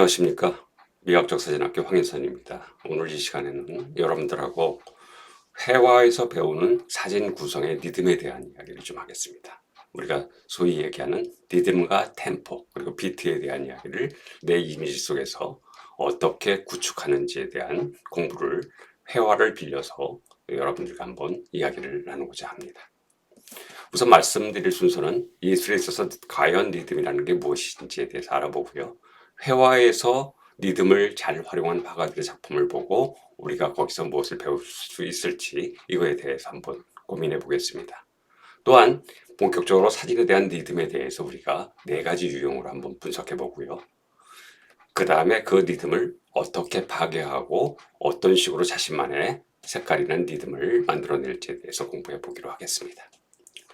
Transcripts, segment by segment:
안녕하십니까. 미학적 사진학교 황인선입니다. 오늘 이 시간에는 여러분들하고 회화에서 배우는 사진 구성의 리듬에 대한 이야기를 좀 하겠습니다. 우리가 소위 얘기하는 리듬과 템포 그리고 비트에 대한 이야기를 내 이미지 속에서 어떻게 구축하는지에 대한 공부를 회화를 빌려서 여러분들과 한번 이야기를 나누고자 합니다. 우선 말씀드릴 순서는 예술에 있어서 과연 리듬이라는 게 무엇인지에 대해서 알아보고요. 회화에서 리듬을 잘 활용한 화가들의 작품을 보고 우리가 거기서 무엇을 배울 수 있을지 이거에 대해서 한번 고민해 보겠습니다. 또한 본격적으로 사진에 대한 리듬에 대해서 우리가 4가지 유형으로 한번 분석해 보고요. 그 다음에 그 리듬을 어떻게 파괴하고 어떤 식으로 자신만의 색깔이나 리듬을 만들어낼지에 대해서 공부해 보기로 하겠습니다.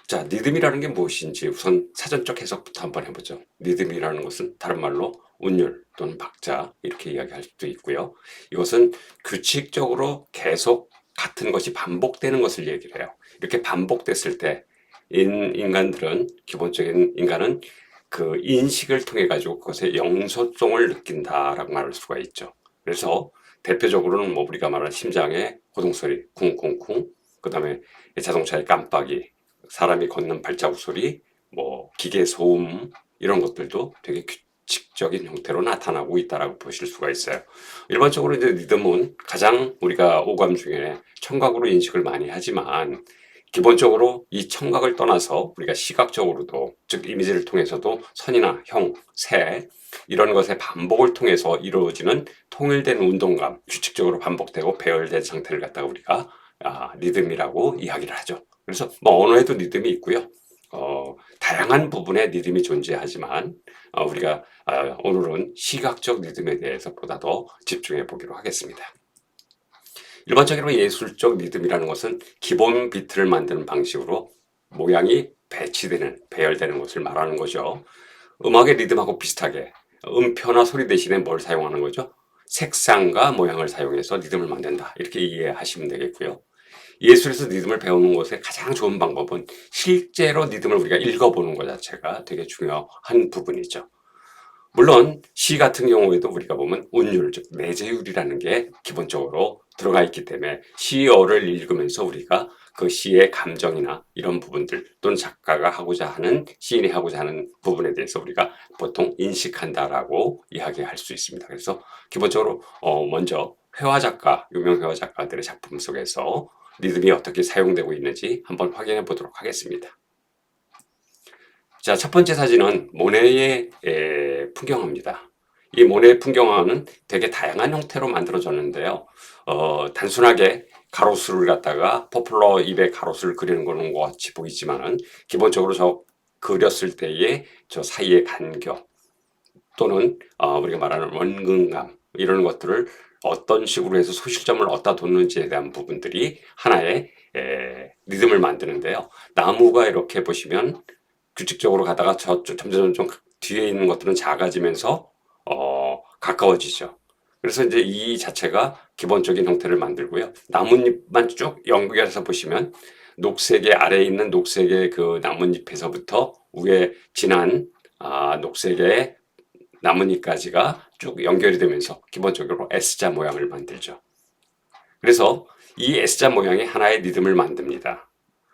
자, 리듬이라는 게 무엇인지 우선 사전적 해석부터 한번 해보죠. 리듬이라는 것은 다른 말로 운율 또는 박자 이렇게 이야기할 수도 있고요. 이것은 규칙적으로 계속 같은 것이 반복되는 것을 얘기를 해요. 이렇게 반복됐을 때 인간들은 기본적인 인간은 그 인식을 통해 가지고 그것의 영소성을 느낀다라고 말할 수가 있죠. 그래서 대표적으로는 뭐 우리가 말하는 심장의 호동소리 쿵쿵쿵, 그 다음에 자동차의 깜빡이, 사람이 걷는 발자국 소리, 뭐 기계 소음 이런 것들도 되게 규칙적인 형태로 나타나고 있다라고 보실 수가 있어요. 일반적으로 이제 리듬은 가장 우리가 오감 중에 청각으로 인식을 많이 하지만 기본적으로 이 청각을 떠나서 우리가 시각적으로도 즉 이미지를 통해서도 선이나 형, 색 이런 것의 반복을 통해서 이루어지는 통일된 운동감, 규칙적으로 반복되고 배열된 상태를 갖다가 우리가 리듬이라고 이야기를 하죠. 그래서 뭐 언어에도 리듬이 있고요. 다양한 부분에 리듬이 존재하지만 우리가 오늘은 시각적 리듬에 대해서 보다 더 집중해 보기로 하겠습니다. 일반적으로 예술적 리듬이라는 것은 기본 비트를 만드는 방식으로 모양이 배치되는, 배열되는 것을 말하는 거죠. 음악의 리듬하고 비슷하게 음표나 소리 대신에 뭘 사용하는 거죠? 색상과 모양을 사용해서 리듬을 만든다. 이렇게 이해하시면 되겠고요. 예술에서 리듬을 배우는 것의 가장 좋은 방법은 실제로 리듬을 우리가 읽어보는 것 자체가 되게 중요한 부분이죠. 물론 시 같은 경우에도 우리가 보면 운율, 즉 내재율이라는 게 기본적으로 들어가 있기 때문에 시어를 읽으면서 우리가 그 시의 감정이나 이런 부분들 또는 작가가 하고자 하는, 시인이 하고자 하는 부분에 대해서 우리가 보통 인식한다라고 이야기할 수 있습니다. 그래서 기본적으로 먼저 회화 작가, 유명 회화 작가들의 작품 속에서 리듬이 어떻게 사용되고 있는지 한번 확인해 보도록 하겠습니다. 자, 첫 번째 사진은 모네의 풍경화입니다. 이 모네의 풍경화는 되게 다양한 형태로 만들어졌는데요. 단순하게 가로수를 갖다가 포플러 잎에 가로수를 그리는 거는 것 같이 보이지만은 기본적으로 저 그렸을 때의 저 사이의 간격 또는 우리가 말하는 원근감 이런 것들을 어떤 식으로 해서 소실점을 얻다 뒀는지에 대한 부분들이 하나의 리듬을 만드는데요. 나무가 이렇게 보시면 규칙적으로 가다가 점점 뒤에 있는 것들은 작아지면서 가까워지죠. 그래서 이제 이 자체가 기본적인 형태를 만들고요. 나뭇잎만 쭉 연결해서 보시면 녹색의 아래에 있는 녹색의 그 나뭇잎에서부터 위에 진한 녹색의 나뭇잎까지가 쭉 연결이 되면서 기본적으로 S자 모양을 만들죠. 그래서 이 S자 모양이 하나의 리듬을 만듭니다.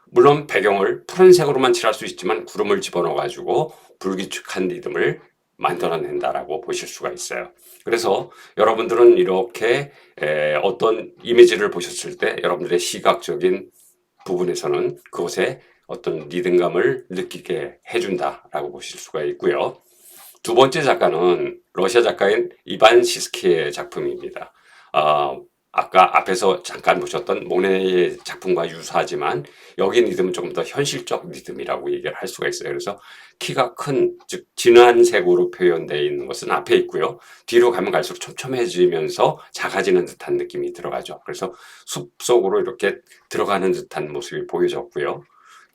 물론 배경을 푸른색으로만 칠할 수 있지만 구름을 집어넣어 가지고 불규칙한 리듬을 만들어낸다라고 보실 수가 있어요. 그래서 여러분들은 이렇게 어떤 이미지를 보셨을 때 여러분들의 시각적인 부분에서는 그것에 어떤 리듬감을 느끼게 해준다라고 보실 수가 있고요. 두 번째 작가는 러시아 작가인 이반 시스키의 작품입니다. 아까 앞에서 잠깐 보셨던 모네의 작품과 유사하지만 여기 리듬은 조금 더 현실적 리듬이라고 얘기를 할 수가 있어요. 그래서 키가 큰, 즉 진한 색으로 표현되어 있는 것은 앞에 있고요. 뒤로 가면 갈수록 촘촘해지면서 작아지는 듯한 느낌이 들어가죠. 그래서 숲속으로 이렇게 들어가는 듯한 모습이 보여졌고요.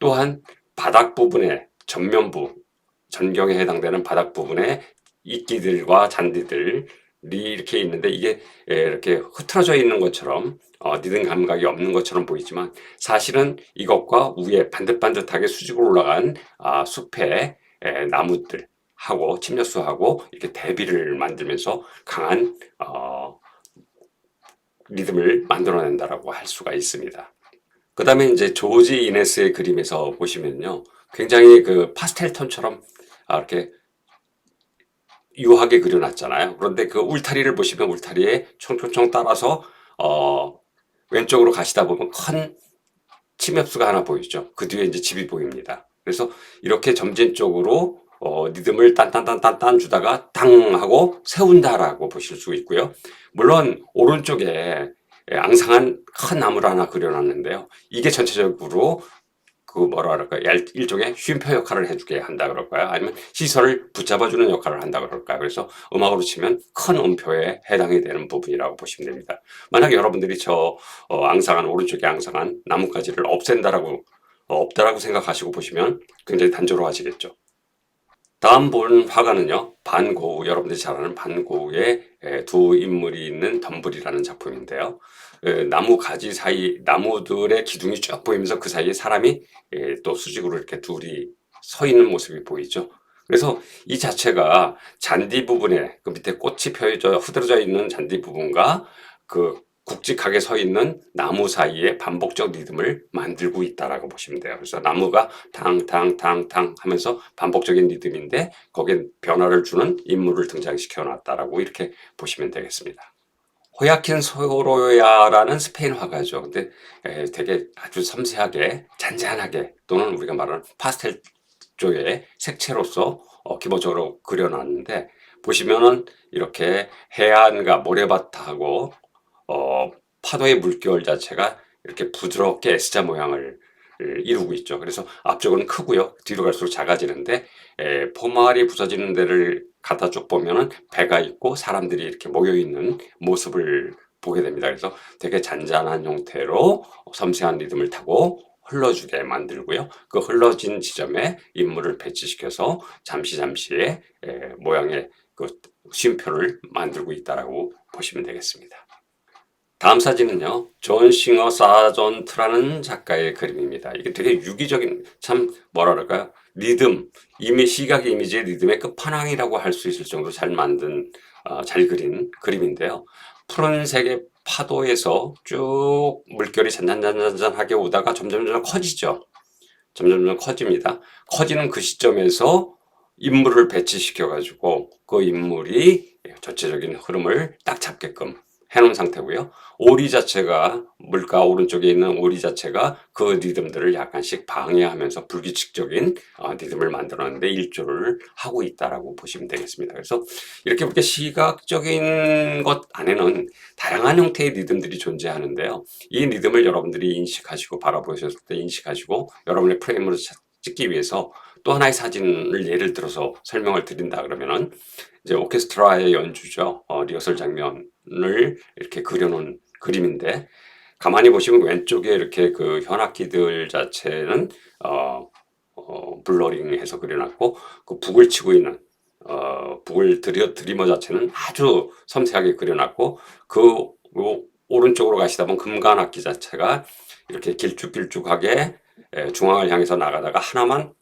또한 바닥 부분에 전면부, 전경에 해당되는 바닥 부분에 이끼들과 잔디들이 이렇게 있는데 이게 이렇게 흐트러져 있는 것처럼 리듬 감각이 없는 것처럼 보이지만 사실은 이것과 위에 반듯반듯하게 수직으로 올라간 숲의 나무들 하고 침엽수하고 이렇게 대비를 만들면서 강한 리듬을 만들어낸다라고 할 수가 있습니다. 그 다음에 이제 조지 이네스의 그림에서 보시면요. 굉장히 그 파스텔 톤처럼 이렇게 유하게 그려놨잖아요. 그런데 그 울타리를 보시면 울타리에 총총총 따라서 어, 왼쪽으로 가시다 보면 큰 침엽수가 하나 보이죠. 그 뒤에 이제 집이 보입니다. 그래서 이렇게 점진적으로 리듬을 딴딴딴딴딴 주다가 당 하고 세운다라고 보실 수 있고요. 물론 오른쪽에 앙상한 큰 나무를 하나 그려놨는데요. 이게 전체적으로 그 뭐라 그럴까요? 일종의 쉼표 역할을 해주게 한다 그럴까요? 아니면 시선을 붙잡아주는 역할을 한다 그럴까요? 그래서 음악으로 치면 큰 음표에 해당이 되는 부분이라고 보시면 됩니다. 만약에 여러분들이 저 앙상한 오른쪽에 앙상한 나뭇가지를 없앤다라고 없다라고 생각하시고 보시면 굉장히 단조로워지겠죠. 다음 본 화가는요, 반고우, 여러분들이 잘 아는 반고우의 두 인물이 있는 덤불이라는 작품인데요. 나무 가지 사이, 나무들의 기둥이 쭉 보이면서 그 사이에 사람이 또 수직으로 이렇게 둘이 서 있는 모습이 보이죠. 그래서 이 자체가 잔디 부분에 그 밑에 꽃이 펴져 흐드러져 있는 잔디 부분과 그 굵직하게 서 있는 나무 사이에 반복적 리듬을 만들고 있다라고 보시면 돼요. 그래서 나무가 탕탕탕탕 하면서 반복적인 리듬인데 거기에 변화를 주는 인물을 등장시켜 놨다라고 이렇게 보시면 되겠습니다. 호야킨 소로야라는 스페인 화가죠. 근데 되게 아주 섬세하게 잔잔하게 또는 우리가 말하는 파스텔 쪽의 색채로서 기본적으로 그려놨는데 보시면은 이렇게 해안과 모래밭하고 파도의 물결 자체가 이렇게 부드럽게 S자 모양을 이루고 있죠. 그래서 앞쪽은 크고요. 뒤로 갈수록 작아지는데 포말이 부서지는 데를 갖다 쭉 보면은 배가 있고 사람들이 이렇게 모여 있는 모습을 보게 됩니다. 그래서 되게 잔잔한 형태로 섬세한 리듬을 타고 흘러주게 만들고요. 그 흘러진 지점에 인물을 배치시켜서 잠시의 모양의 그 쉼표를 만들고 있다라고 보시면 되겠습니다. 다음 사진은요, 존 싱어 사전트라는 작가의 그림입니다. 이게 되게 유기적인, 참, 뭐라 그럴까요? 리듬, 시각 이미지의 리듬의 끝판왕이라고 할 수 있을 정도로 잘 만든, 잘 그린 그림인데요. 푸른색의 파도에서 쭉 물결이 잔잔잔잔하게 오다가 점점 커지죠. 점점 커집니다. 커지는 그 시점에서 인물을 배치시켜가지고 그 인물이 전체적인 흐름을 딱 잡게끔 해놓은 상태고요. 오리 자체가 물가 오른쪽에 있는 오리 자체가 그 리듬들을 약간씩 방해하면서 불규칙적인 리듬을 만들어내는데 일조를 하고 있다라고 보시면 되겠습니다. 그래서 이렇게 시각적인 것 안에는 다양한 형태의 리듬들이 존재하는데요. 이 리듬을 여러분들이 인식하시고 바라보셨을 때 인식하시고 여러분의 프레임으로 찍기 위해서 또 하나의 사진을 예를 들어서 설명을 드린다 그러면은 이제 오케스트라의 연주죠. 리허설 장면을 이렇게 그려놓은 그림인데 가만히 보시면 왼쪽에 이렇게 그 현악기들 자체는 블러링해서 그려놨고 그 북을 치고 있는 북을 드리머 자체는 아주 섬세하게 그려놨고 그 오른쪽으로 가시다 보면 금관악기 자체가 이렇게 길쭉길쭉하게 중앙을 향해서 나가다가 하나만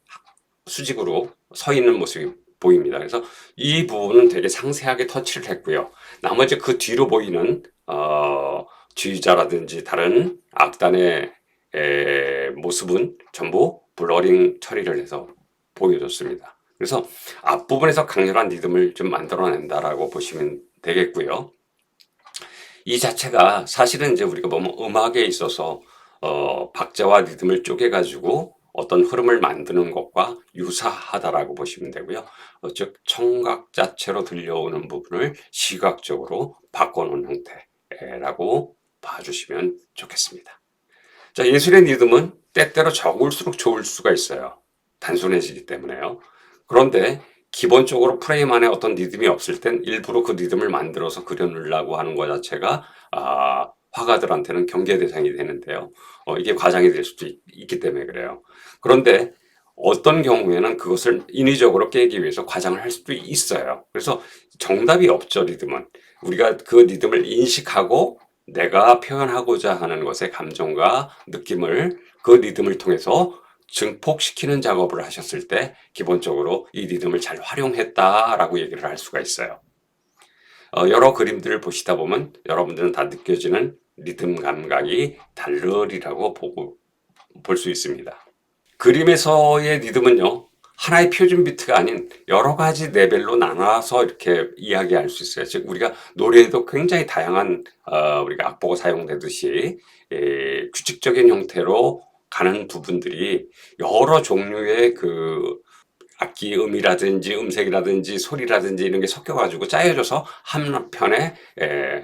수직으로 서 있는 모습이 보입니다. 그래서 이 부분은 되게 상세하게 터치를 했고요. 나머지 그 뒤로 보이는 지휘자라든지 다른 악단의 모습은 전부 블러링 처리를 해서 보여줬습니다. 그래서 앞부분에서 강렬한 리듬을 좀 만들어낸다라고 보시면 되겠고요. 이 자체가 사실은 이제 우리가 보면 음악에 있어서 박자와 리듬을 쪼개가지고 어떤 흐름을 만드는 것과 유사하다라고 보시면 되고요. 즉 청각 자체로 들려오는 부분을 시각적으로 바꿔놓은 형태라고 봐주시면 좋겠습니다. 자, 예술의 리듬은 때때로 적을수록 좋을 수가 있어요. 단순해지기 때문에요. 그런데 기본적으로 프레임 안에 어떤 리듬이 없을 땐 일부러 그 리듬을 만들어서 그려놓으려고 하는 것 자체가 화가들한테는 경계 대상이 되는데요. 이게 과장이 될 수도 있기 때문에 그래요. 그런데 어떤 경우에는 그것을 인위적으로 깨기 위해서 과장을 할 수도 있어요. 그래서 정답이 없죠, 리듬은. 우리가 그 리듬을 인식하고 내가 표현하고자 하는 것의 감정과 느낌을 그 리듬을 통해서 증폭시키는 작업을 하셨을 때 기본적으로 이 리듬을 잘 활용했다라고 얘기를 할 수가 있어요. 여러 그림들을 보시다 보면 여러분들은 다 느껴지는 리듬 감각이 다르리라고 볼 수 있습니다. 그림에서의 리듬은요, 하나의 표준 비트가 아닌 여러 가지 레벨로 나눠서 이렇게 이야기할 수 있어요. 즉, 우리가 노래에도 굉장히 다양한, 우리가 악보가 사용되듯이, 규칙적인 형태로 가는 부분들이 여러 종류의 그 악기 음이라든지 음색이라든지 소리라든지 이런 게 섞여가지고 짜여져서 한 편의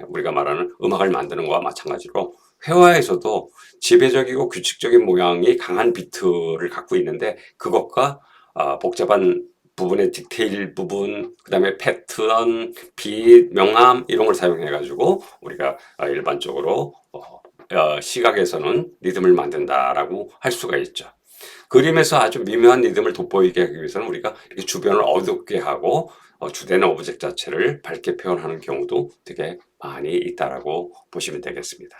우리가 말하는 음악을 만드는 거와 마찬가지로 회화에서도 지배적이고 규칙적인 모양이 강한 비트를 갖고 있는데 그것과 복잡한 부분의 디테일 부분, 그 다음에 패턴, 빗, 명암 이런 걸 사용해 가지고 우리가 일반적으로 시각에서는 리듬을 만든다라고 할 수가 있죠. 그림에서 아주 미묘한 리듬을 돋보이게 하기 위해서는 우리가 이렇게 주변을 어둡게 하고 주된 오브젝트 자체를 밝게 표현하는 경우도 되게 많이 있다라고 보시면 되겠습니다.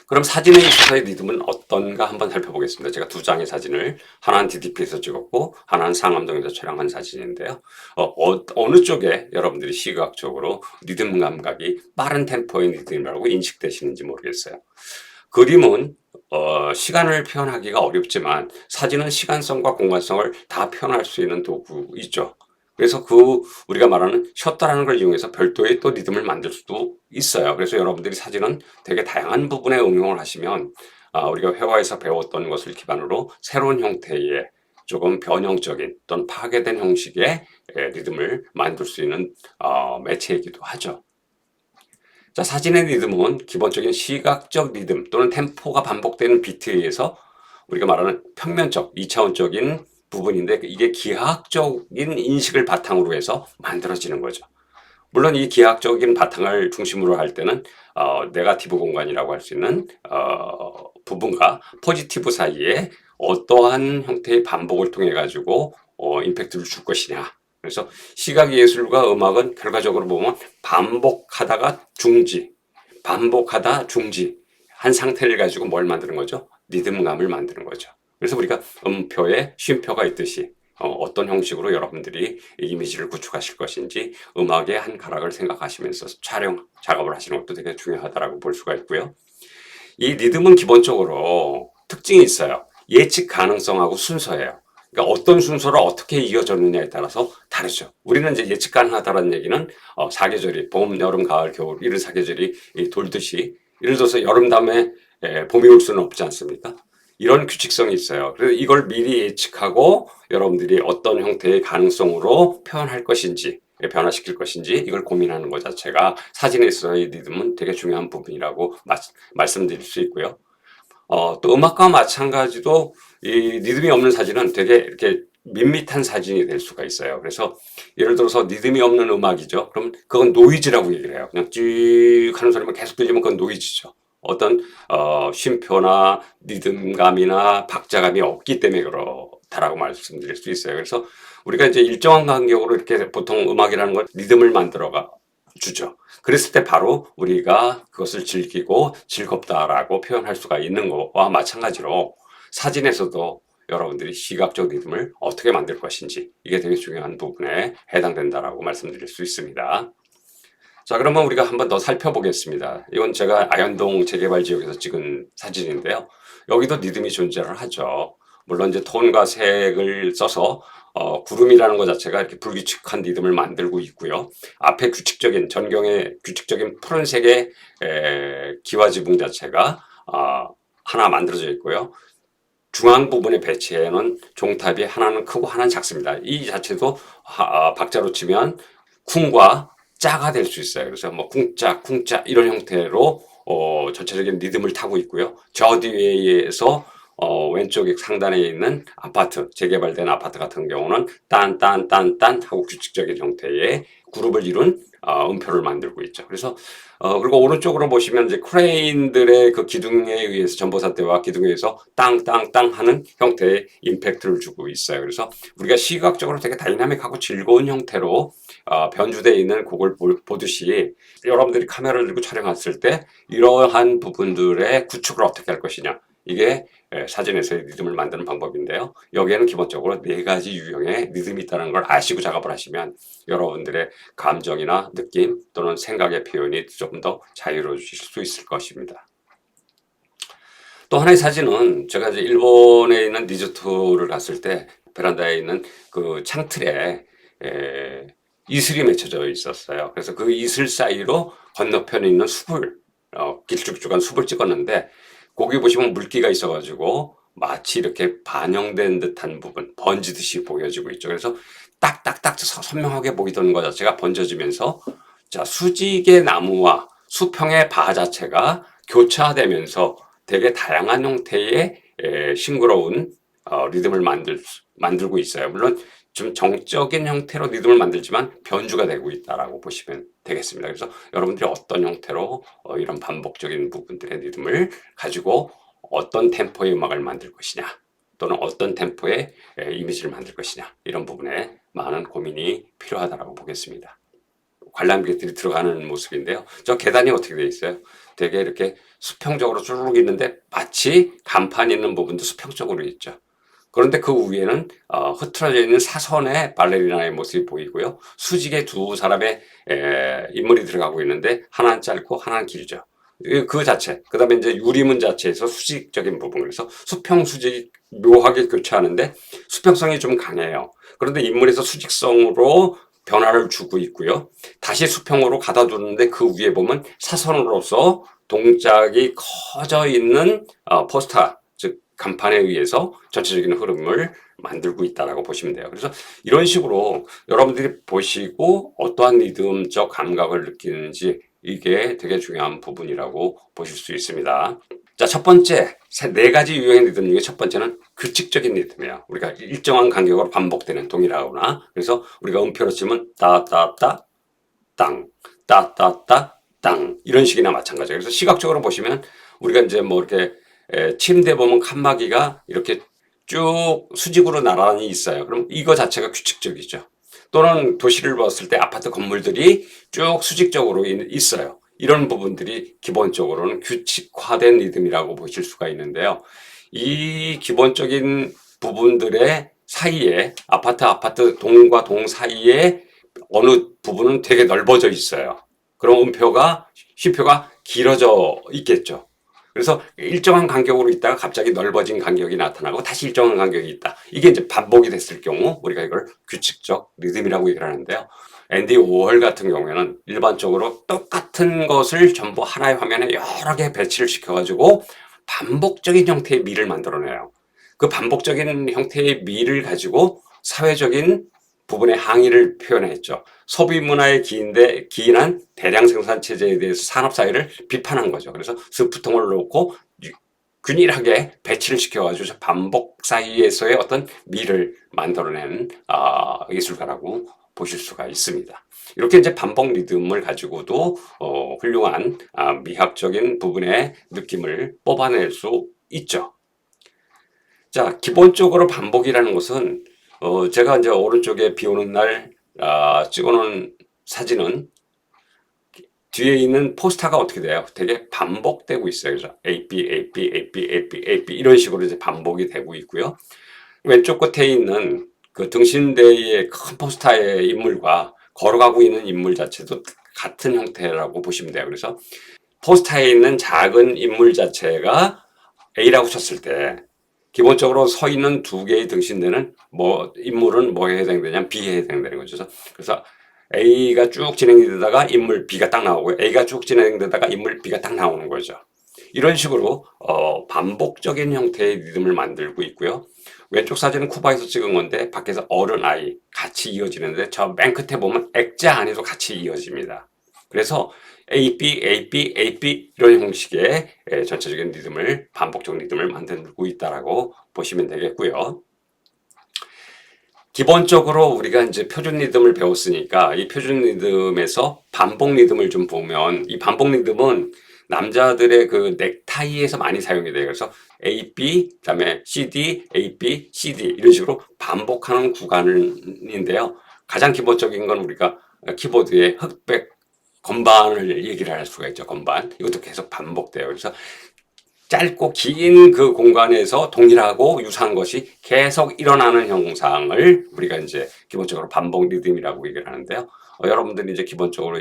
그럼 사진에 있어서의 리듬은 어떤가 한번 살펴보겠습니다. 제가 두 장의 사진을 하나는 DDP에서 찍었고 하나는 상암동에서 촬영한 사진인데요. 어느 쪽에 여러분들이 시각적으로 리듬 감각이 빠른 템포의 리듬이라고 인식되시는지 모르겠어요. 그림은 시간을 표현하기가 어렵지만 사진은 시간성과 공간성을 다 표현할 수 있는 도구이죠. 그래서 우리가 말하는 셔터라는 걸 이용해서 별도의 또 리듬을 만들 수도 있어요. 그래서 여러분들이 사진은 되게 다양한 부분에 응용을 하시면 우리가 회화에서 배웠던 것을 기반으로 새로운 형태의 조금 변형적인 또는 파괴된 형식의 리듬을 만들 수 있는 매체이기도 하죠. 자, 사진의 리듬은 기본적인 시각적 리듬 또는 템포가 반복되는 비트에 의해서 우리가 말하는 평면적, 2차원적인 부분인데 이게 기하학적인 인식을 바탕으로 해서 만들어지는 거죠. 물론 이 기하학적인 바탕을 중심으로 할 때는 네거티브 공간이라고 할 수 있는 부분과 포지티브 사이에 어떠한 형태의 반복을 통해 가지고 임팩트를 줄 것이냐. 그래서 시각예술과 음악은 결과적으로 보면 반복하다가 중지, 반복하다 중지 한 상태를 가지고 뭘 만드는 거죠? 리듬감을 만드는 거죠. 그래서 우리가 음표에 쉼표가 있듯이 어떤 형식으로 여러분들이 이미지를 구축하실 것인지 음악의 한 가락을 생각하시면서 촬영 작업을 하시는 것도 되게 중요하다고 볼 수가 있고요. 이 리듬은 기본적으로 특징이 있어요. 예측 가능성하고 순서예요. 그러니까 어떤 순서로 어떻게 이어졌느냐에 따라서 다르죠. 우리는 이제 예측 가능하다는 얘기는 사계절이 봄, 여름, 가을, 겨울 이런 사계절이 돌듯이 예를 들어서 여름 다음에 봄이 올 수는 없지 않습니까? 이런 규칙성이 있어요. 그래서 이걸 미리 예측하고 여러분들이 어떤 형태의 가능성으로 표현할 것인지 변화시킬 것인지 이걸 고민하는 것 자체가 사진에서의 리듬은 되게 중요한 부분이라고 말씀드릴 수 있고요. 또 음악과 마찬가지로 이 리듬이 없는 사진은 되게 이렇게 밋밋한 사진이 될 수가 있어요. 그래서 예를 들어서 리듬이 없는 음악이죠. 그럼 그건 노이즈라고 얘기를 해요. 그냥 쭉 하는 소리만 계속 들리면 그건 노이즈죠. 어떤 쉼표나 리듬감이나 박자감이 없기 때문에 그렇다라고 말씀드릴 수 있어요. 그래서 우리가 이제 일정한 간격으로 이렇게 보통 음악이라는 건 리듬을 만들어가 주죠. 그랬을 때 바로 우리가 그것을 즐기고 즐겁다라고 표현할 수가 있는 거와 마찬가지로 사진에서도 여러분들이 시각적 리듬을 어떻게 만들 것인지 이게 되게 중요한 부분에 해당된다라고 말씀드릴 수 있습니다. 자, 그러면 우리가 한번 더 살펴보겠습니다. 이건 제가 아현동 재개발 지역에서 찍은 사진인데요. 여기도 리듬이 존재를 하죠. 물론 이제 톤과 색을 써서 구름이라는 것 자체가 이렇게 불규칙한 리듬을 만들고 있고요. 앞에 규칙적인 전경의 규칙적인 푸른색의 기와지붕 자체가 하나 만들어져 있고요. 중앙 부분에 배치해놓은 종탑이 하나는 크고 하나는 작습니다. 이 자체도 박자로 치면 쿵과 짜가 될 수 있어요. 그래서 뭐 쿵짜, 쿵짜 이런 형태로 전체적인 리듬을 타고 있고요. 저 뒤에서 왼쪽에 상단에 있는 아파트, 재개발된 아파트 같은 경우는 딴딴딴딴 하고 규칙적인 형태의 그룹을 이룬 음표를 만들고 있죠. 그래서 그리고 오른쪽으로 보시면 이제 크레인들의 그 기둥에 의해서 전보사대와 기둥에 의해서 땅땅땅 하는 형태의 임팩트를 주고 있어요. 그래서 우리가 시각적으로 되게 다이나믹하고 즐거운 형태로 변주되어 있는 곡을 보듯이 여러분들이 카메라를 들고 촬영했을 때 이러한 부분들의 구축을 어떻게 할 것이냐 이게 사진에서의 리듬을 만드는 방법인데요. 여기에는 기본적으로 4가지 유형의 리듬이 있다는 걸 아시고 작업을 하시면 여러분들의 감정이나 느낌 또는 생각의 표현이 조금 더 자유로워지실 수 있을 것입니다. 또 하나의 사진은 제가 이제 일본에 있는 리조트를 갔을 때 베란다에 있는 그 창틀에 이슬이 맺혀져 있었어요. 그래서 그 이슬 사이로 건너편에 있는 숲을 길쭉쭉한 숲을 찍었는데 거기 보시면 물기가 있어가지고 마치 이렇게 반영된 듯한 부분 번지듯이 보여지고 있죠. 그래서 딱딱딱 선명하게 보이던 것 자체가 번져지면서 자 수직의 나무와 수평의 바 자체가 교차되면서 되게 다양한 형태의 싱그러운 리듬을 만들고 있어요. 물론 좀 정적인 형태로 리듬을 만들지만 변주가 되고 있다라고 보시면 되겠습니다. 그래서 여러분들이 어떤 형태로 이런 반복적인 부분들의 리듬을 가지고 어떤 템포의 음악을 만들 것이냐 또는 어떤 템포의 이미지를 만들 것이냐 이런 부분에 많은 고민이 필요하다고 보겠습니다. 관람객들이 들어가는 모습인데요. 저 계단이 어떻게 되어 있어요? 되게 이렇게 수평적으로 쭈르륵 있는데 마치 간판 있는 부분도 수평적으로 있죠. 그런데 그 위에는 흐트러져 있는 사선의 발레리나의 모습이 보이고요. 수직의 두 사람의 인물이 들어가고 있는데 하나는 짧고 하나는 길죠. 그 자체, 그 다음에 이제 유리문 자체에서 수직적인 부분, 그래서 수평, 수직이 묘하게 교차하는데 수평성이 좀 강해요. 그런데 인물에서 수직성으로 변화를 주고 있고요. 다시 수평으로 가다 두는데 그 위에 보면 사선으로서 동작이 커져 있는 포스터, 즉 간판에 의해서 전체적인 흐름을 만들고 있다라고 보시면 돼요. 그래서 이런 식으로 여러분들이 보시고 어떠한 리듬적 감각을 느끼는지 이게 되게 중요한 부분이라고 보실 수 있습니다. 자, 첫 번째, 4가지 유형의 리듬 중에 첫 번째는 규칙적인 리듬이에요. 우리가 일정한 간격으로 반복되는 동일하거나, 그래서 우리가 음표로 치면 따따따 땅, 따따따 땅 이런 식이나 마찬가지예요. 그래서 시각적으로 보시면 우리가 이제 뭐 이렇게 침대 보면 칸막이가 이렇게 쭉 수직으로 나란히 있어요. 그럼 이거 자체가 규칙적이죠. 또는 도시를 봤을 때 아파트 건물들이 쭉 수직적으로 있어요. 이런 부분들이 기본적으로는 규칙화된 리듬이라고 보실 수가 있는데요. 이 기본적인 부분들의 사이에 아파트 동과 동 사이에 어느 부분은 되게 넓어져 있어요. 그럼 음표가 쉼표가 길어져 있겠죠. 그래서 일정한 간격으로 있다가 갑자기 넓어진 간격이 나타나고 다시 일정한 간격이 있다. 이게 이제 반복이 됐을 경우 우리가 이걸 규칙적 리듬이라고 얘기를 하는데요. 앤디 오월 같은 경우에는 일반적으로 똑같은 것을 전부 하나의 화면에 여러 개 배치를 시켜가지고 반복적인 형태의 미를 만들어내요. 그 반복적인 형태의 미를 가지고 사회적인 부분의 항의를 표현했죠. 소비 문화의 기인한 대량 생산 체제에 대해서 산업 사회를 비판한 거죠. 그래서 스프통을 놓고 균일하게 배치를 시켜가지고 반복 사이에서의 어떤 미를 만들어내는 예술가라고 보실 수가 있습니다. 이렇게 이제 반복 리듬을 가지고도 훌륭한 미학적인 부분의 느낌을 뽑아낼 수 있죠. 자, 기본적으로 반복이라는 것은 제가 이제 오른쪽에 비 오는 날 찍어놓은 사진은 뒤에 있는 포스터가 어떻게 돼요? 되게 반복되고 있어요. 그래서 AP, AP, AP, AP, AP 이런 식으로 이제 반복이 되고 있고요. 왼쪽 끝에 있는 그 등신대의 큰 포스터의 인물과 걸어가고 있는 인물 자체도 같은 형태라고 보시면 돼요. 그래서 포스터에 있는 작은 인물 자체가 A라고 쳤을 때 기본적으로 서 있는 2개의 등신대는 인물은 뭐에 해당되냐면 B에 해당되는 거죠. 그래서 A가 쭉 진행이 되다가 인물 B가 딱 나오고 A가 쭉 진행되다가 인물 B가 딱 나오는 거죠. 이런 식으로 반복적인 형태의 리듬을 만들고 있고요. 왼쪽 사진은 쿠바에서 찍은 건데 밖에서 어른 아이 같이 이어지는데 저 맨 끝에 보면 액자 안에도 같이 이어집니다. 그래서 AP, AP, AP 이런 형식의 전체적인 리듬을 반복적 리듬을 만들고 있다라고 보시면 되겠고요. 기본적으로 우리가 이제 표준 리듬을 배웠으니까 이 표준 리듬에서 반복 리듬을 좀 보면 이 반복 리듬은 남자들의 그 넥타이에서 많이 사용이 돼요. 그래서 AP, 그다음에 CD, AP, CD 이런 식으로 반복하는 구간인데요. 가장 기본적인 건 우리가 키보드의 흑백 건반을 얘기를 할 수가 있죠. 건반. 이것도 계속 반복돼요. 그래서 짧고 긴 그 공간에서 동일하고 유사한 것이 계속 일어나는 형상을 우리가 이제 기본적으로 반복 리듬이라고 얘기를 하는데요. 여러분들이 이제 기본적으로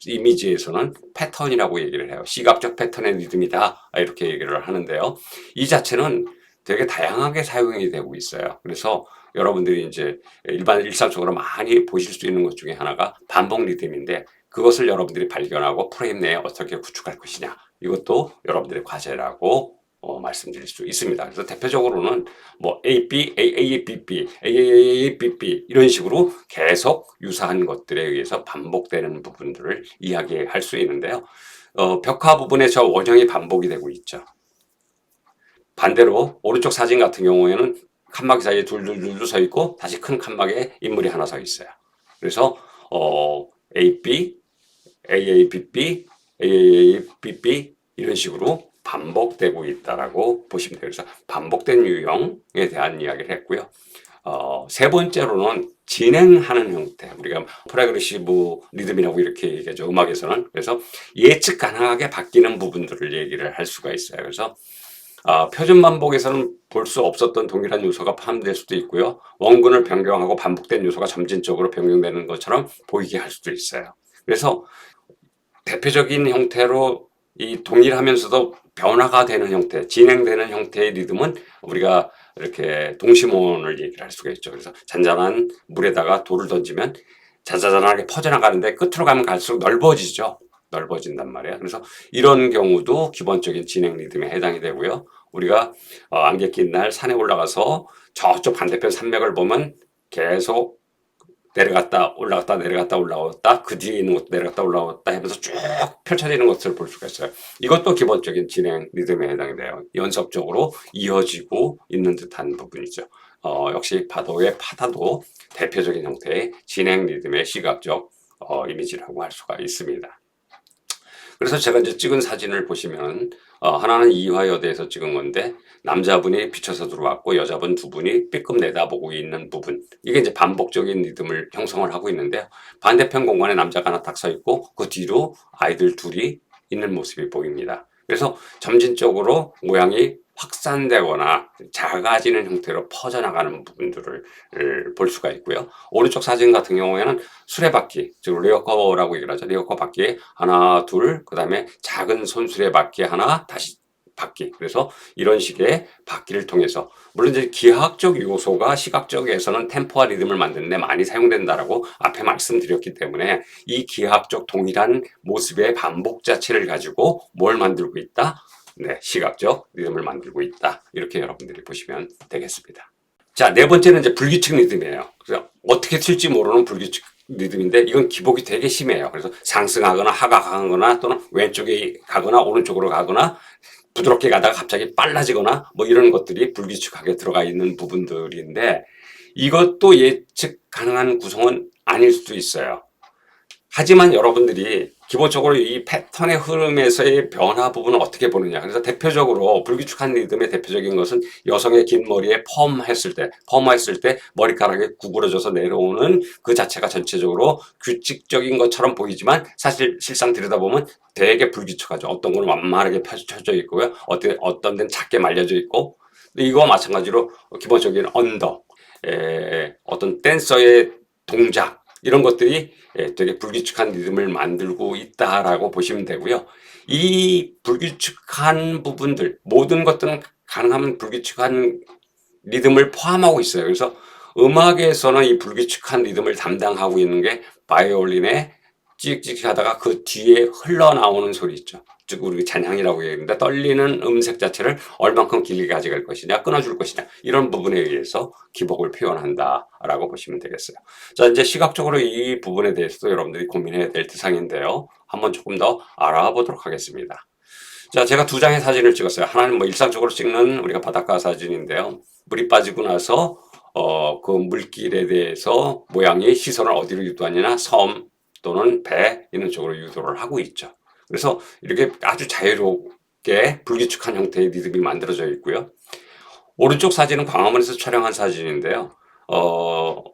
이미지에서는 패턴이라고 얘기를 해요. 시각적 패턴의 리듬이다. 이렇게 얘기를 하는데요. 이 자체는 되게 다양하게 사용이 되고 있어요. 그래서 여러분들이 이제 일상적으로 많이 보실 수 있는 것 중에 하나가 반복 리듬인데 그것을 여러분들이 발견하고 프레임 내에 어떻게 구축할 것이냐. 이것도 여러분들의 과제라고 말씀드릴 수 있습니다. 그래서 대표적으로는 뭐 A, B, A, A, B, B, A, A, A, B, B 이런 식으로 계속 유사한 것들에 의해서 반복되는 부분들을 이야기할 수 있는데요. 벽화 부분에 저 원형이 반복이 되고 있죠. 반대로 오른쪽 사진 같은 경우에는 칸막 사이에 둘둘둘 서 있고 다시 큰 칸막에 인물이 하나 서 있어요. 그래서 A, B, A, A, B, B, A, A, B, B 이런 식으로 반복되고 있다라고 보시면 돼요. 그래서 반복된 유형에 대한 이야기를 했고요. 세 번째로는 진행하는 형태. 우리가 프로그레시브 리듬이라고 이렇게 얘기하죠. 음악에서는. 그래서 예측 가능하게 바뀌는 부분들을 얘기를 할 수가 있어요. 그래서 표준 반복에서는 볼 수 없었던 동일한 요소가 포함될 수도 있고요. 원근을 변경하고 반복된 요소가 점진적으로 변경되는 것처럼 보이게 할 수도 있어요. 그래서 대표적인 형태로 이 동일하면서도 변화가 되는 형태, 진행되는 형태의 리듬은 우리가 이렇게 동시모원을 얘기를 할 수가 있죠. 그래서 잔잔한 물에다가 돌을 던지면 자자잔하게 퍼져나가는데 끝으로 가면 갈수록 넓어지죠. 넓어진단 말이에요. 그래서 이런 경우도 기본적인 진행 리듬에 해당이 되고요. 우리가 안개 낀 날 산에 올라가서 저쪽 반대편 산맥을 보면 계속 내려갔다 올라갔다 내려갔다 올라왔다 그 뒤에 있는 것도 내려갔다 올라왔다 하면서 쭉 펼쳐지는 것을 볼 수가 있어요. 이것도 기본적인 진행 리듬에 해당이 돼요. 연속적으로 이어지고 있는 듯한 부분이죠. 역시 파도의 파다도 대표적인 형태의 진행 리듬의 시각적 이미지라고 할 수가 있습니다. 그래서 제가 이제 찍은 사진을 보시면 하나는 이화여대에서 찍은 건데 남자분이 비쳐서 들어왔고 여자분 두 분이 B급 내다보고 있는 부분 이게 이제 반복적인 리듬을 형성을 하고 있는데요. 반대편 공간에 남자가 하나 딱 서 있고 그 뒤로 아이들 둘이 있는 모습이 보입니다. 그래서 점진적으로 모양이 확산되거나 작아지는 형태로 퍼져나가는 부분들을 볼 수가 있고요. 오른쪽 사진 같은 경우에는 수레바퀴, 즉 리어커라고 얘기를 하죠. 리어커 바퀴에 하나, 둘, 그 다음에 작은 손수레바퀴 하나, 다시 바퀴. 그래서 이런 식의 바퀴를 통해서 물론 이제 기하학적 요소가 시각적에서는 템포와 리듬을 만드는 데 많이 사용된다라고 앞에 말씀드렸기 때문에 이 기하학적 동일한 모습의 반복 자체를 가지고 뭘 만들고 있다? 네, 시각적 리듬을 만들고 있다. 이렇게 여러분들이 보시면 되겠습니다. 자, 네 번째는 이제 불규칙 리듬이에요. 그래서 어떻게 튈지 모르는 불규칙 리듬인데 이건 기복이 되게 심해요. 그래서 상승하거나 하강하거나 또는 왼쪽에 가거나 오른쪽으로 가거나 부드럽게 가다가 갑자기 빨라지거나 뭐 이런 것들이 불규칙하게 들어가 있는 부분들인데 이것도 예측 가능한 구성은 아닐 수도 있어요. 하지만 여러분들이 기본적으로 이 패턴의 흐름에서의 변화 부분을 어떻게 보느냐. 그래서 대표적으로 불규칙한 리듬의 대표적인 것은 여성의 긴 머리에 펌했을 때 머리카락이 구부러져서 내려오는 그 자체가 전체적으로 규칙적인 것처럼 보이지만 사실 실상 들여다보면 되게 불규칙하죠. 어떤 건 완만하게 펴져 있고요. 어떤 데는 작게 말려져 있고 이거와 마찬가지로 기본적인 어떤 댄서의 동작 이런 것들이 되게 불규칙한 리듬을 만들고 있다라고 보시면 되고요. 이 불규칙한 부분들 모든 것들은 가능하면 불규칙한 리듬을 포함하고 있어요. 그래서 음악에서는 이 불규칙한 리듬을 담당하고 있는 게 바이올린의 찍찍 하다가 그 뒤에 흘러나오는 소리 있죠. 즉 우리 잔향이라고 얘기합니다. 떨리는 음색 자체를 얼만큼 길게 가져갈 것이냐 끊어줄 것이냐 이런 부분에 의해서 기복을 표현한다라고 보시면 되겠어요. 자 이제 시각적으로 이 부분에 대해서도 여러분들이 고민해야 될 대상인데요. 한번 조금 더 알아보도록 하겠습니다. 자 제가 두 장의 사진을 찍었어요. 하나는 뭐 일상적으로 찍는 우리가 바닷가 사진인데요. 물이 빠지고 나서 그 물길에 대해서 모양이 시선을 어디로 유도하느냐 섬 또는 배 이런 쪽으로 유도를 하고 있죠. 그래서 이렇게 아주 자유롭게 불규칙한 형태의 리듬이 만들어져 있고요. 오른쪽 사진은 광화문에서 촬영한 사진인데요.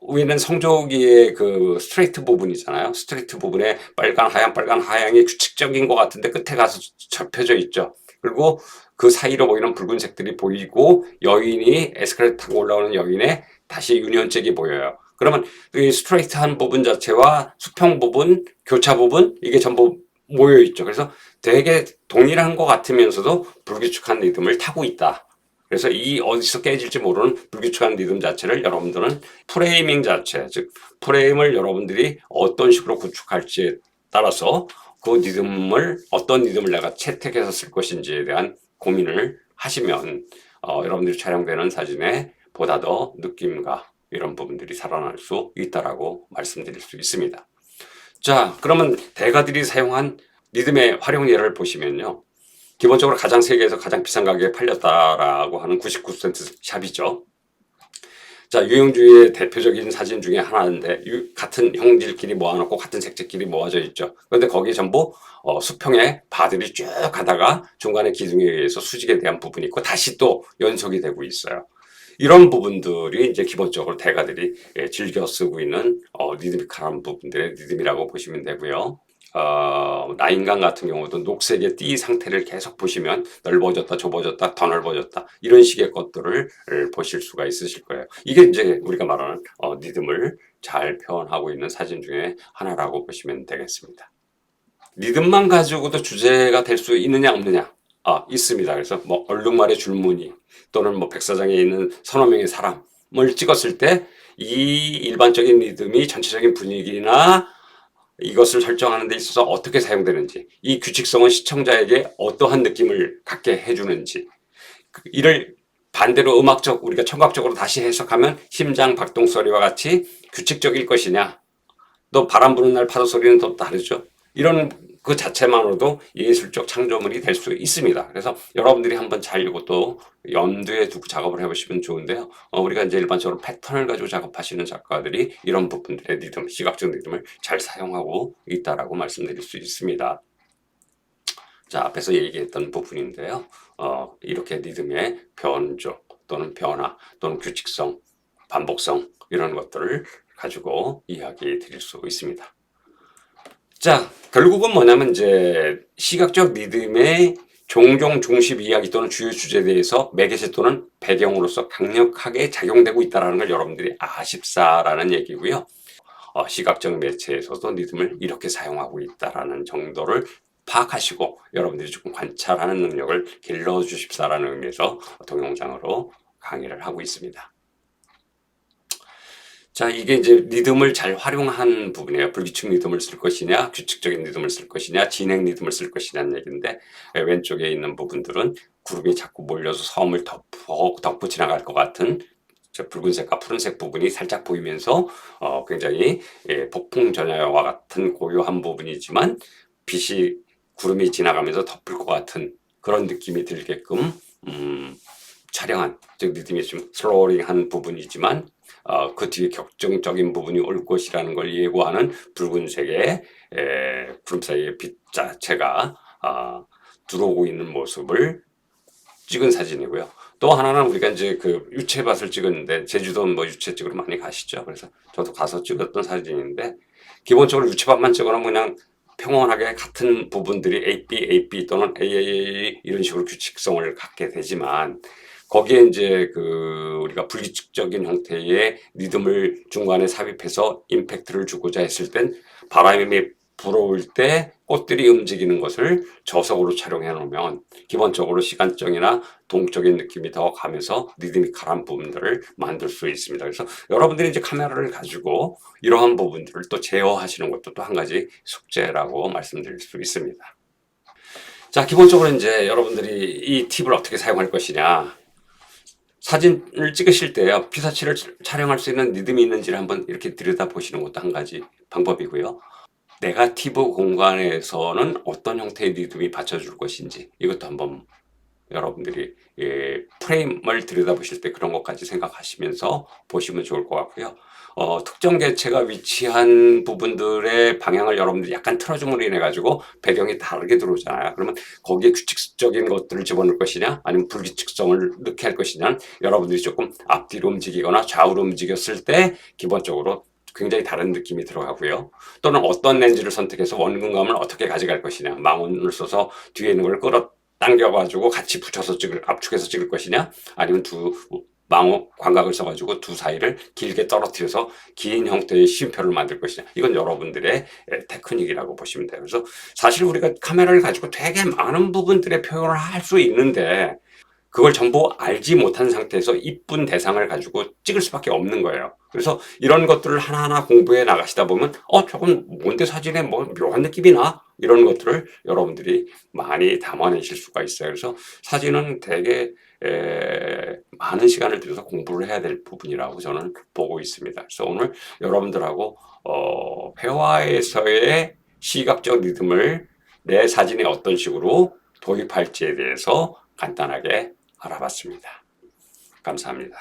위는 성조기의 그 스트레이트 부분이잖아요. 스트레이트 부분에 빨간 하양 빨간 하양이 규칙적인 것 같은데 끝에 가서 접혀져 있죠. 그리고 그 사이로 보이는 붉은색들이 보이고 여인이 에스컬레이터 타고 올라오는 여인의 다시 유니온잭이 보여요. 그러면 이 스트레이트한 부분 자체와 수평 부분, 교차 부분 이게 전부 모여 있죠. 그래서 되게 동일한 것 같으면서도 불규칙한 리듬을 타고 있다. 그래서 이 어디서 깨질지 모르는 불규칙한 리듬 자체를 여러분들은 프레이밍 자체, 즉 프레임을 여러분들이 어떤 식으로 구축할지에 따라서 그 리듬을 어떤 리듬을 내가 채택해서 쓸 것인지에 대한 고민을 하시면 여러분들이 촬영되는 사진에 보다 더 느낌과 이런 부분들이 살아날 수 있다라고 말씀드릴 수 있습니다. 자, 그러면 대가들이 사용한 리듬의 활용 예를 보시면요. 기본적으로 가장 세계에서 가장 비싼 가격에 팔렸다라고 하는 99센트 샵이죠. 자, 유형주의의 대표적인 사진 중에 하나인데 같은 형질끼리 모아놓고 같은 색채끼리 모아져 있죠. 그런데 거기에 전부 수평의 바들이 쭉 가다가 중간에 기둥에 의해서 수직에 대한 부분이 있고 다시 또 연속이 되고 있어요. 이런 부분들이 이제 기본적으로 대가들이 즐겨 쓰고 있는 리드미컬한 부분들의 리듬이라고 보시면 되고요. 나인강 같은 경우도 녹색의 띠 상태를 계속 보시면 넓어졌다, 좁아졌다, 더 넓어졌다 이런 식의 것들을 보실 수가 있으실 거예요. 이게 이제 우리가 말하는 리듬을 잘 표현하고 있는 사진 중에 하나라고 보시면 되겠습니다. 리듬만 가지고도 주제가 될 수 있느냐 없느냐? 있습니다. 그래서 뭐 얼룩말의 줄무늬 또는 뭐 백사장에 있는 서너 명의 사람을 찍었을 때 이 일반적인 리듬이 전체적인 분위기나 이것을 설정하는 데 있어서 어떻게 사용되는지, 이 규칙성은 시청자에게 어떠한 느낌을 갖게 해주는지, 이를 반대로 음악적, 우리가 청각적으로 다시 해석하면 심장 박동 소리와 같이 규칙적일 것이냐, 또 바람 부는 날 파도 소리는 또 다르죠. 이런 그 자체만으로도 예술적 창조물이 될 수 있습니다. 그래서 여러분들이 한번 잘 이것도 염두에 두고 작업을 해보시면 좋은데요. 우리가 이제 일반적으로 패턴을 가지고 작업하시는 작가들이 이런 부분들의 리듬, 시각적 리듬을 잘 사용하고 있다라고 말씀드릴 수 있습니다. 자, 앞에서 얘기했던 부분인데요. 이렇게 리듬의 변조 또는 변화 또는 규칙성, 반복성 이런 것들을 가지고 이야기 드릴 수 있습니다. 자, 결국은 뭐냐면 이제 시각적 리듬의 종종 중심 이야기 또는 주요 주제에 대해서 매개체 또는 배경으로서 강력하게 작용되고 있다는 걸 여러분들이 아십사라는 얘기고요. 시각적 매체에서도 리듬을 이렇게 사용하고 있다는 정도를 파악하시고 여러분들이 조금 관찰하는 능력을 길러주십사라는 의미에서 동영상으로 강의를 하고 있습니다. 자, 이게 이제 리듬을 잘 활용한 부분이에요. 불규칙 리듬을 쓸 것이냐, 규칙적인 리듬을 쓸 것이냐, 진행 리듬을 쓸 것이냐는 얘기인데, 왼쪽에 있는 부분들은 구름이 자꾸 몰려서 섬을 덮고 지나갈 것 같은 저 붉은색과 푸른색 부분이 살짝 보이면서 굉장히 폭풍전야와 같은 고요한 부분이지만 빛이 구름이 지나가면서 덮을 것 같은 그런 느낌이 들게끔 촬영한, 즉 리듬이 좀 슬로링한 부분이지만 그 뒤에 격정적인 부분이 올 것이라는 걸 예고하는 붉은색의 구름 사이의 빛 자체가 들어오고 있는 모습을 찍은 사진이고요. 또 하나는 우리가 이제 그 유채밭을 찍었는데 제주도 뭐 유채 찍으러 많이 가시죠. 그래서 저도 가서 찍었던 사진인데 기본적으로 유채밭만 찍어놓으면 그냥 평온하게 같은 부분들이 AB 또는 AAA 이런 식으로 규칙성을 갖게 되지만 거기에 이제 그 우리가 불규칙적인 형태의 리듬을 중간에 삽입해서 임팩트를 주고자 했을 땐 바람이 불어올 때 꽃들이 움직이는 것을 저속으로 촬영해 놓으면 기본적으로 시간적이나 동적인 느낌이 더 가면서 리드미컬한 부분들을 만들 수 있습니다. 그래서 여러분들이 이제 카메라를 가지고 이러한 부분들을 또 제어하시는 것도 또 한 가지 숙제라고 말씀드릴 수 있습니다. 자, 기본적으로 이제 여러분들이 이 팁을 어떻게 사용할 것이냐. 사진을 찍으실 때요, 피사체를 촬영할 수 있는 리듬이 있는지를 한번 이렇게 들여다보시는 것도 한 가지 방법이고요. 네거티브 공간에서는 어떤 형태의 리듬이 받쳐줄 것인지 이것도 한번 여러분들이 프레임을 들여다보실 때 그런 것까지 생각하시면서 보시면 좋을 것 같고요. 특정 개체가 위치한 부분들의 방향을 여러분들이 약간 틀어줌으로 인해 가지고 배경이 다르게 들어오잖아요. 그러면 거기에 규칙적인 것들을 집어넣을 것이냐 아니면 불규칙성을 넣게 할 것이냐, 여러분들이 조금 앞뒤로 움직이거나 좌우로 움직였을 때 기본적으로 굉장히 다른 느낌이 들어가고요. 또는 어떤 렌즈를 선택해서 원근감을 어떻게 가져갈 것이냐, 망원을 써서 뒤에 있는 걸 끌어 당겨가지고 같이 붙여서 압축해서 찍을 것이냐, 아니면 두 망호 광각을 써가지고 두 사이를 길게 떨어뜨려서 긴 형태의 쉼표를 만들 것이냐. 이건 여러분들의 테크닉이라고 보시면 돼요. 그래서 사실 우리가 카메라를 가지고 되게 많은 부분들의 표현을 할 수 있는데 그걸 전부 알지 못한 상태에서 이쁜 대상을 가지고 찍을 수밖에 없는 거예요. 그래서 이런 것들을 하나하나 공부해 나가시다 보면 저건 뭔데 사진에 뭐 묘한 느낌이 나? 이런 것들을 여러분들이 많이 담아내실 수가 있어요. 그래서 사진은 되게 많은 시간을 들여서 공부를 해야 될 부분이라고 저는 보고 있습니다. 그래서 오늘 여러분들하고 회화에서의 시각적 리듬을 내 사진에 어떤 식으로 도입할지에 대해서 간단하게 알아봤습니다. 감사합니다.